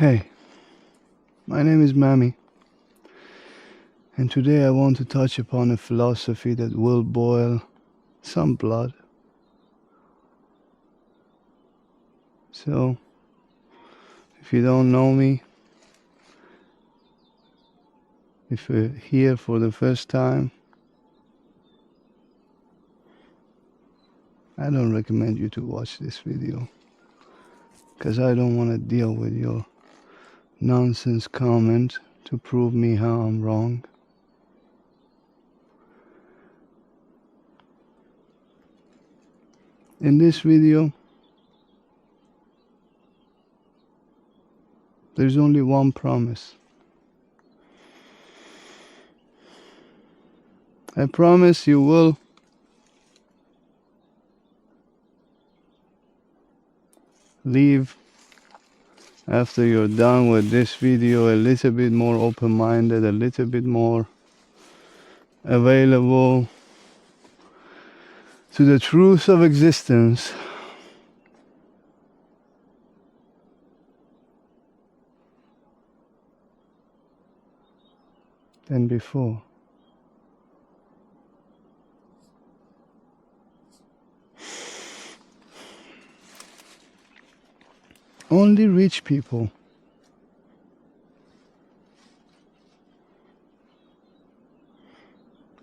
Hey, my name is Mami, and today I want to touch upon a philosophy that will boil some blood. So, if you don't know me, if you're here for the first time, I don't recommend you to watch this video, because I don't want to deal with your nonsense comment to prove me how I'm wrong. In this video, there's only one promise. I promise you will leave after you're done with this video a little bit more open-minded, a little bit more available to the truth of existence than before. Only rich people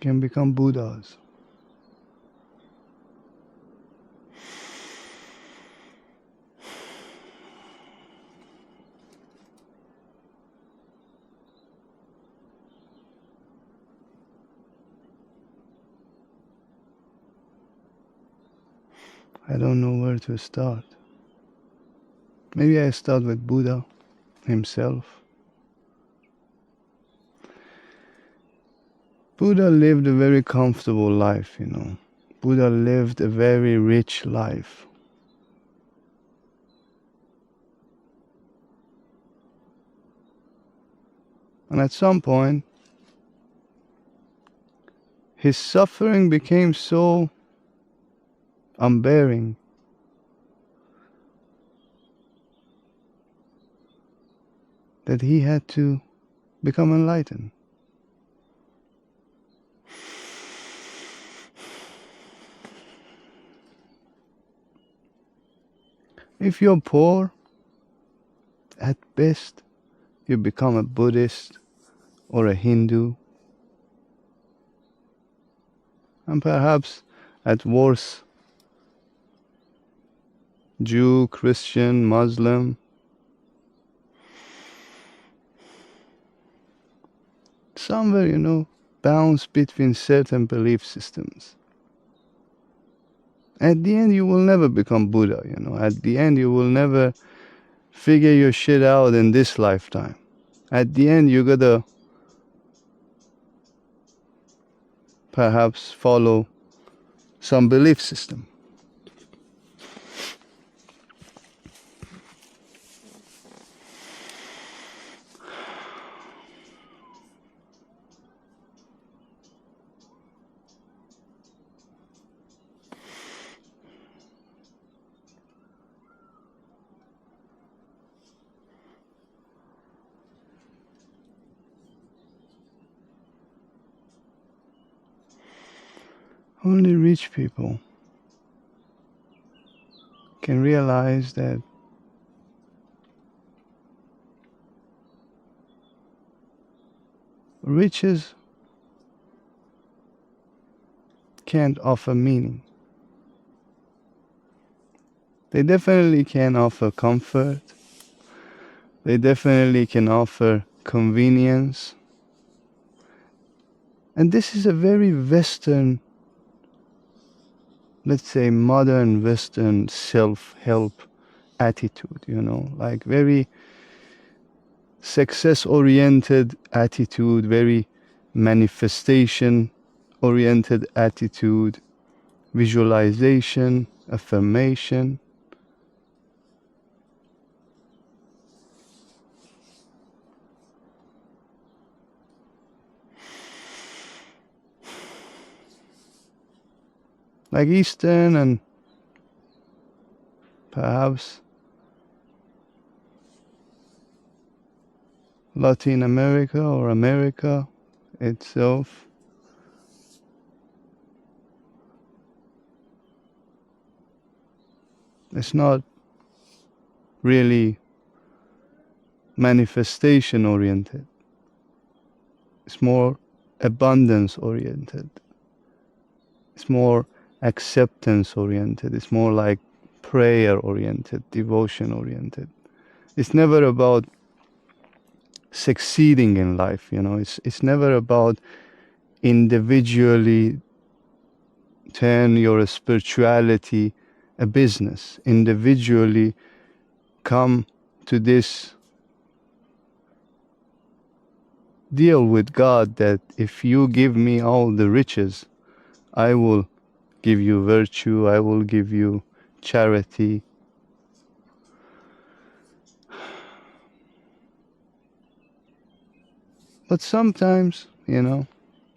can become Buddhas. I don't know where to start. Maybe I start with Buddha himself. Buddha lived a very comfortable life, Buddha lived a very rich life. And at some point, his suffering became so unbearing that he had to become enlightened. If you're poor, at best, you become a Buddhist or a Hindu, and perhaps at worst, Jew, Christian, Muslim. Somewhere, bounce between certain belief systems. At the end, you will never become Buddha, At the end, you will never figure your shit out in this lifetime. At the end, you gotta perhaps follow some belief system. Only rich people can realize that riches can't offer meaning. They definitely can offer comfort. They definitely can offer convenience. And this is a very Western, let's say modern Western self-help attitude, like very success-oriented attitude, very manifestation-oriented attitude, visualization, affirmation. Like Eastern and perhaps Latin America or America itself. It's not really manifestation oriented. It's more abundance oriented. It's more acceptance oriented. It's more like prayer oriented, devotion oriented. It's never about succeeding in life, you know. It's never about individually turn your spirituality a business. Individually come to this deal with God that if you give me all the riches, I will give you virtue, I will give you charity. But sometimes, you know,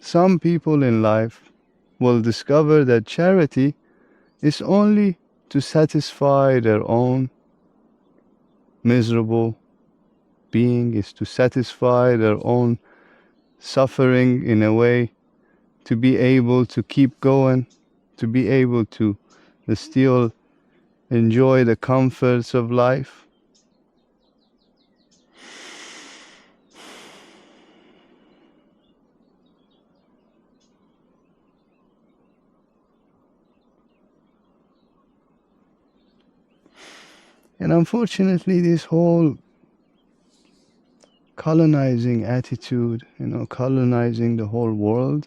some people in life will discover that charity is only to satisfy their own miserable being, is to satisfy their own suffering in a way to be able to keep going, to be able to still enjoy the comforts of life. And unfortunately, this whole colonizing attitude, you know, colonizing the whole world,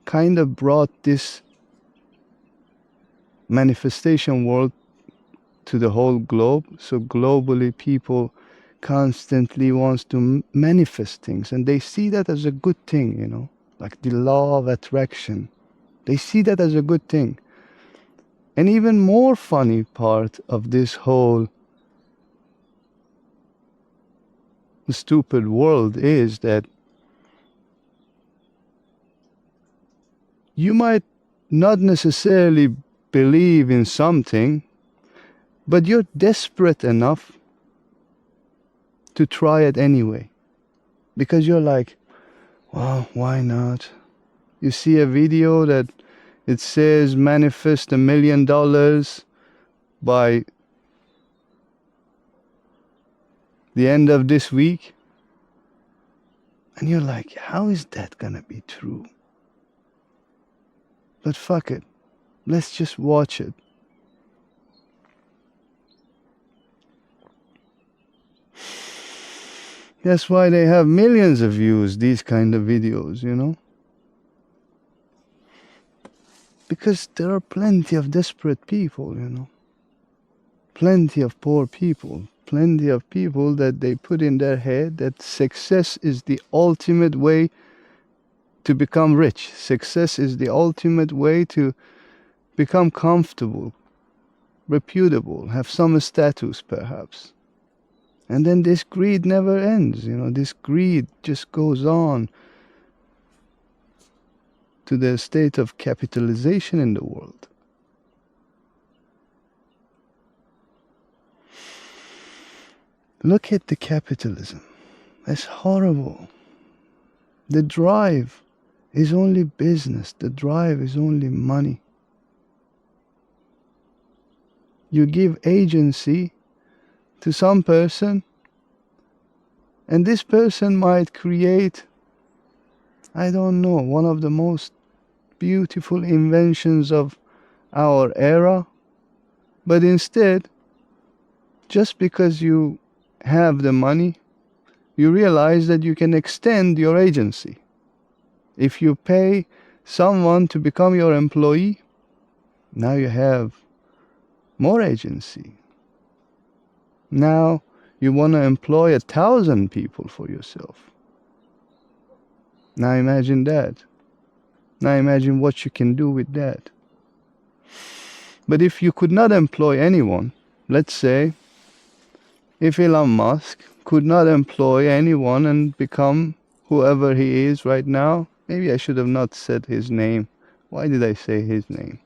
kind of brought this manifestation world to the whole globe. So globally, people constantly wants to manifest things, and they see that as a good thing, you know, like the law of attraction. They see that as a good thing. And even more funny part of this whole stupid world is that you might not necessarily believe in something, but you're desperate enough to try it anyway. Because you're like, well, why not? You see a video that it says manifest $1 million by the end of this week. And you're like, how is that gonna be true? But fuck it. Let's just watch it. That's why they have millions of views, these kind of videos, you know? Because there are plenty of desperate people, you know? Plenty of poor people. Plenty of people that they put in their head that success is the ultimate way to become rich. Success is the ultimate way to become comfortable, reputable, have some status perhaps. And then this greed never ends, you know, this greed just goes on to the state of capitalization in the world. Look at the capitalism. It's horrible. The drive is only business. The drive is only money. You give agency to some person, and this person might create, I don't know, one of the most beautiful inventions of our era, but instead, just because you have the money, you realize that you can extend your agency. If you pay someone to become your employee, now you have more agency. Now you want to employ 1,000 people for yourself. Now imagine that. Now imagine what you can do with that. But if you could not employ anyone, let's say, if Elon Musk could not employ anyone and become whoever he is right now, maybe I should have not said his name. Why did I say his name?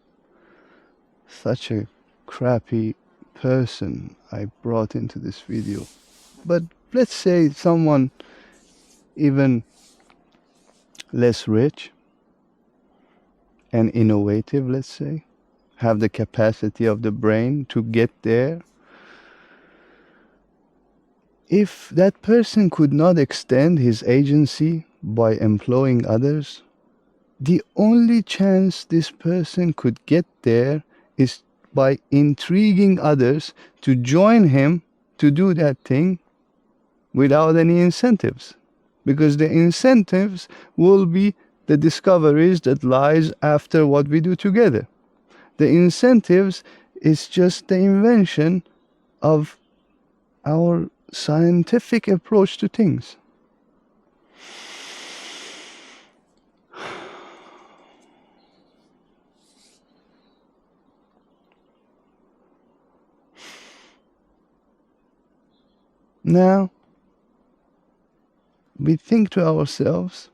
Such a crappy person I brought into this video. But let's say someone even less rich and innovative, let's say, have the capacity of the brain to get there, if that person could not extend his agency by employing others, the only chance this person could get there is by intriguing others to join him to do that thing without any incentives. Because the incentives will be the discoveries that lies after what we do together. The incentives is just the invention of our scientific approach to things. Now, we think to ourselves,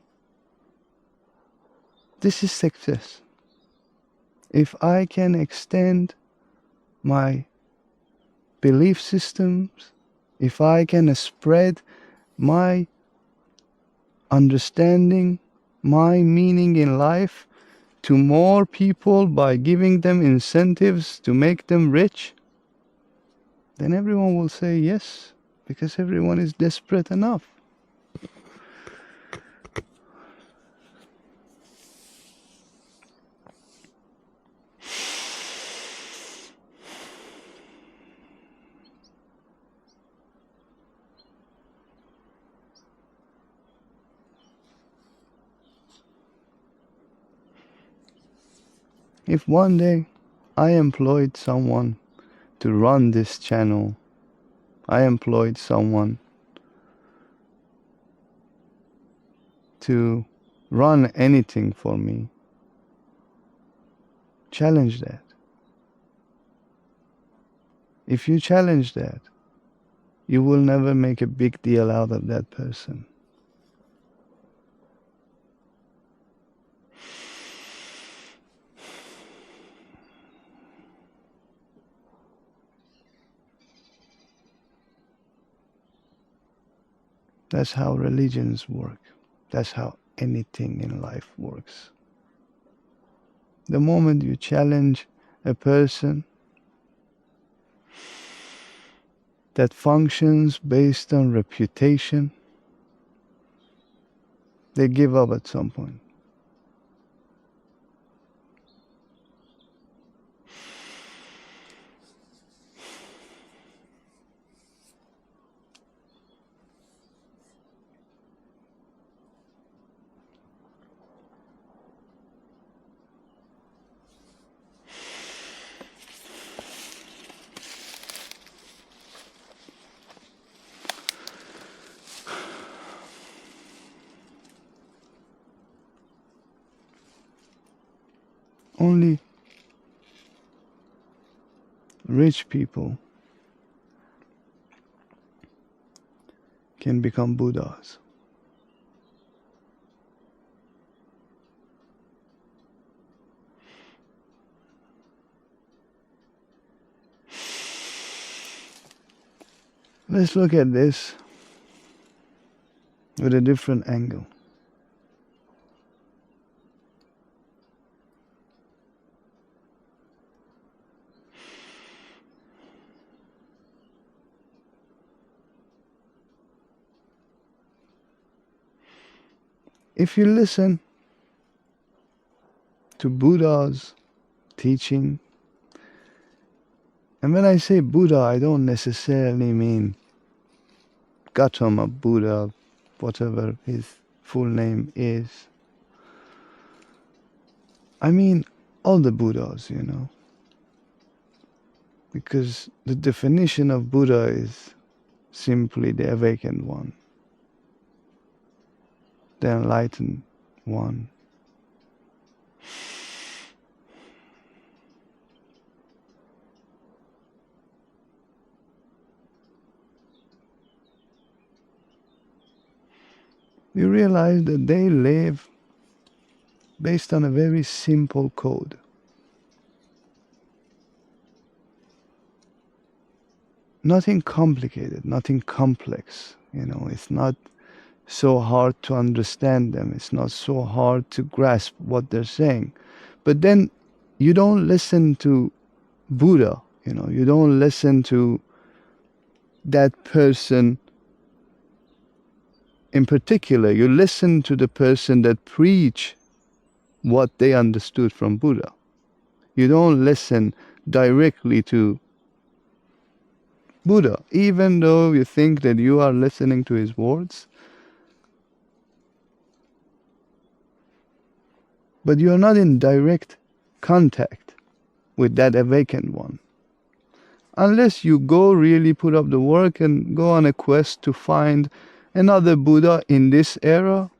this is success. If I can extend my belief systems, if I can spread my understanding, my meaning in life to more people by giving them incentives to make them rich, then everyone will say yes, because everyone is desperate enough. If one day I employed someone to run this channel, I employed someone to run anything for me, challenge that. If you challenge that, you will never make a big deal out of that person. That's how religions work. That's how anything in life works. The moment you challenge a person that functions based on reputation, they give up at some point. Only rich people can become Buddhas. Let's look at this with a different angle. If you listen to Buddha's teaching, and when I say Buddha, I don't necessarily mean Gautama Buddha, whatever his full name is. I mean all the Buddhas, because the definition of Buddha is simply the awakened one, the enlightened one. You realize that they live based on a very simple code. Nothing complicated, nothing complex. It's not so hard to understand them. It's not so hard to grasp what they're saying. But then you don't listen to Buddha, you don't listen to that person in particular. You listen to the person that preach what they understood from Buddha. You don't listen directly to Buddha, even though you think that you are listening to his words. But you are not in direct contact with that awakened one. Unless you go really put up the work and go on a quest to find another Buddha in this era,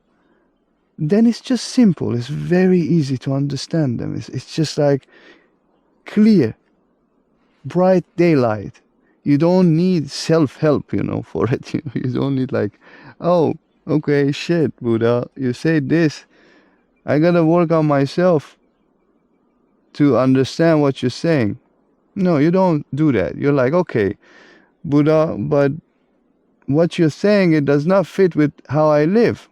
then it's just simple. It's very easy to understand them. It's just like clear, bright daylight. You don't need self-help, for it. You don't need like, oh, okay, shit, Buddha, you say this. I gotta work on myself to understand what you're saying. No, you don't do that. You're like, okay, Buddha, but what you're saying, it does not fit with how I live.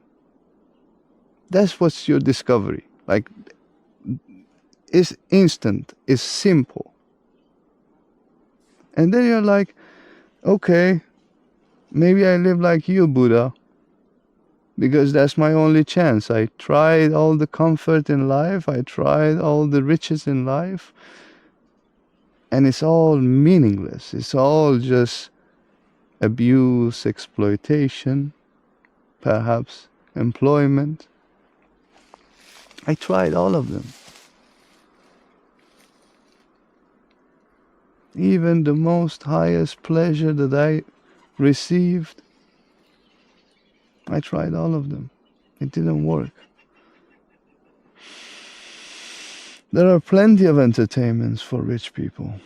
That's what's your discovery. Like, it's instant, it's simple. And then you're like, okay, maybe I live like you, Buddha, because that's my only chance. I tried all the comfort in life, I tried all the riches in life, and it's all meaningless. It's all just abuse, exploitation, perhaps employment. I tried all of them. Even the most highest pleasure that I received, I tried all of them. It didn't work. There are plenty of entertainments for rich people.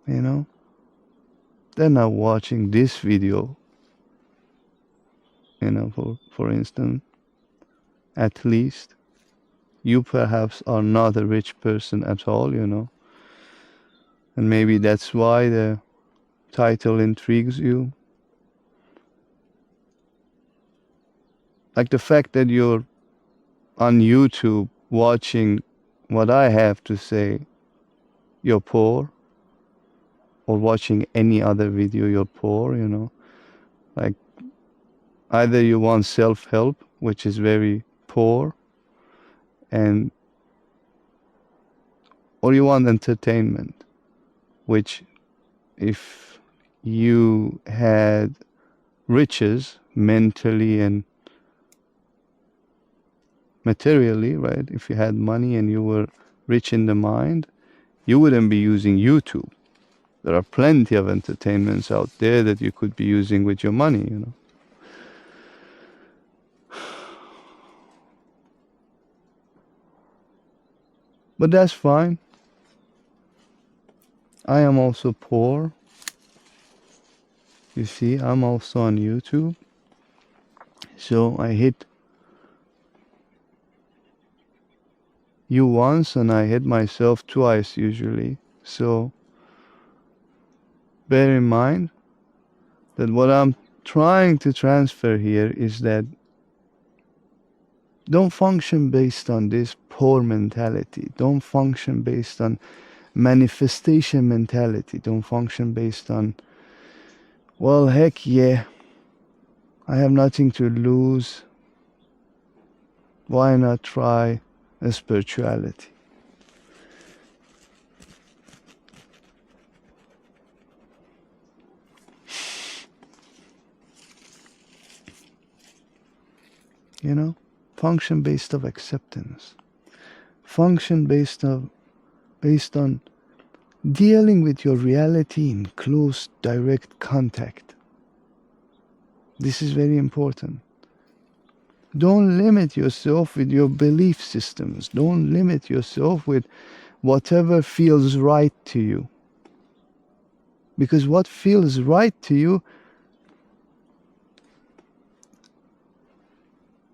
They're not watching this video, for instance. At least you perhaps are not a rich person at all, and maybe that's why the title intrigues you. Like the fact that you're on YouTube watching what I have to say, you're poor, or watching any other video, you're poor, like either you want self-help, which is very poor, or you want entertainment, which if you had riches mentally and materially, right? If you had money and you were rich in the mind, you wouldn't be using YouTube. There are plenty of entertainments out there that you could be using with your money, But that's fine. I am also poor. You see, I'm also on YouTube. So I hit you once and I hit myself twice usually. So bear in mind that what I'm trying to transfer here is that don't function based on this poor mentality. Don't function based on manifestation mentality. Don't function based on, well, heck yeah, I have nothing to lose. Why not try a spirituality? Function based of acceptance. Function based on dealing with your reality in close, direct contact. This is very important. Don't limit yourself with your belief systems. Don't limit yourself with whatever feels right to you. Because what feels right to you,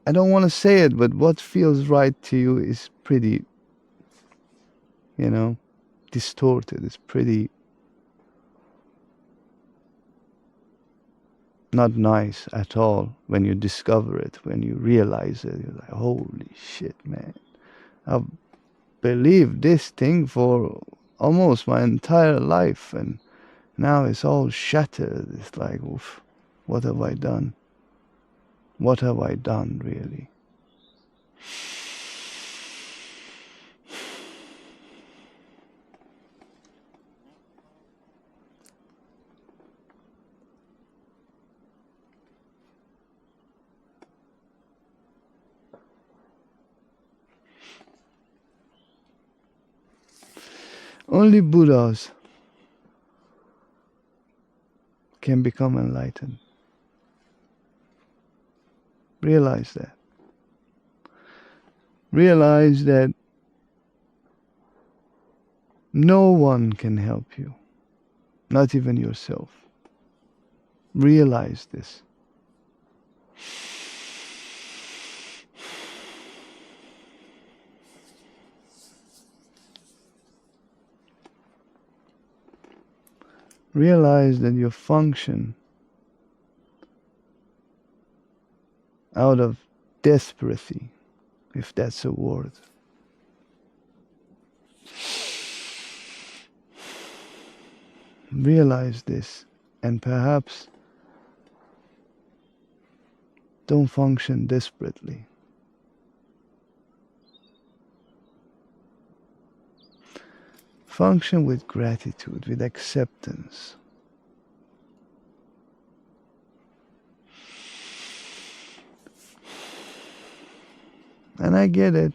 I don't want to say it, but what feels right to you is pretty, distorted. It's pretty not nice at all when you discover it, when you realize it. You're like, holy shit, man. I've believed this thing for almost my entire life, and now it's all shattered. It's like, oof, what have I done? What have I done, really? Only Buddhas can become enlightened. Realize that. Realize that no one can help you, not even yourself. Realize this. Realize that you function out of desperation, if that's a word. Realize this, and perhaps don't function desperately. Function with gratitude, with acceptance. And I get it,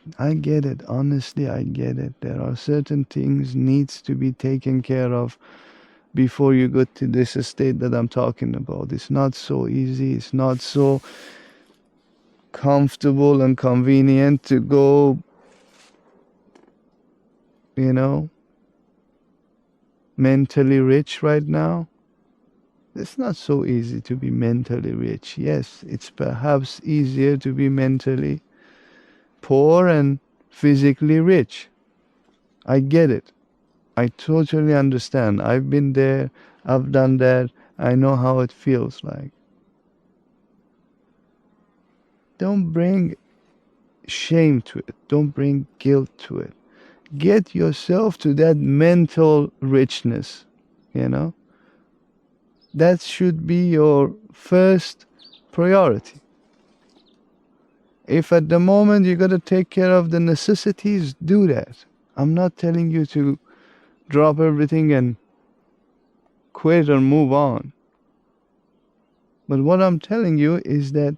honestly I get it. There are certain things needs to be taken care of before you get to this state that I'm talking about. It's not so easy, it's not so comfortable and convenient to go, mentally rich right now. It's not so easy to be mentally rich. Yes, it's perhaps easier to be mentally poor and physically rich. I get it. I totally understand. I've been there, I've done that, I know how it feels like. Don't bring shame to it, don't bring guilt to it. Get yourself to that mental richness, That should be your first priority. If at the moment you got to take care of the necessities, do that. I'm not telling you to drop everything and quit or move on. But what I'm telling you is that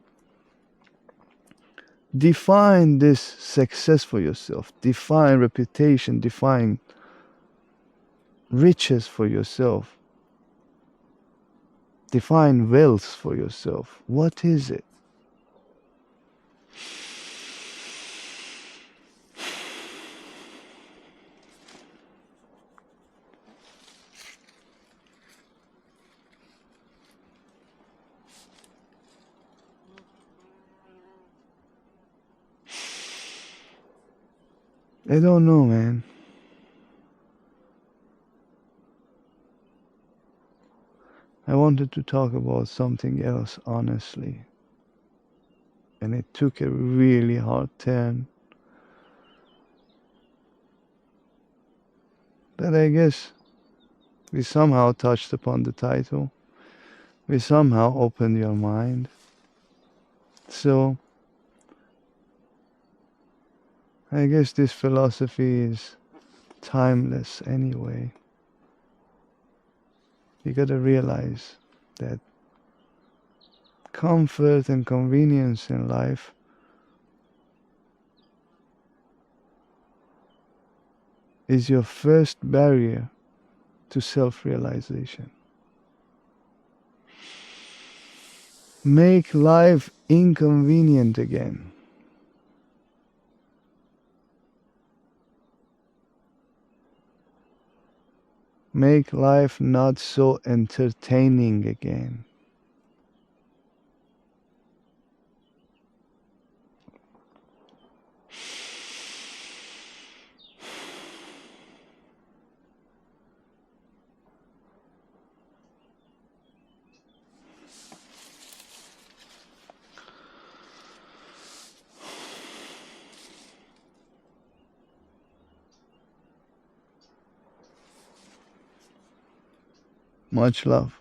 define this success for yourself. Define reputation. Define riches for yourself. Define wealth for yourself. What is it? I don't know, man. I wanted to talk about something else, honestly. And it took a really hard turn. But I guess we somehow touched upon the title. We somehow opened your mind. So, I guess this philosophy is timeless anyway. You gotta realize that comfort and convenience in life is your first barrier to self-realization. Make life inconvenient again. Make life not so entertaining again. Much love.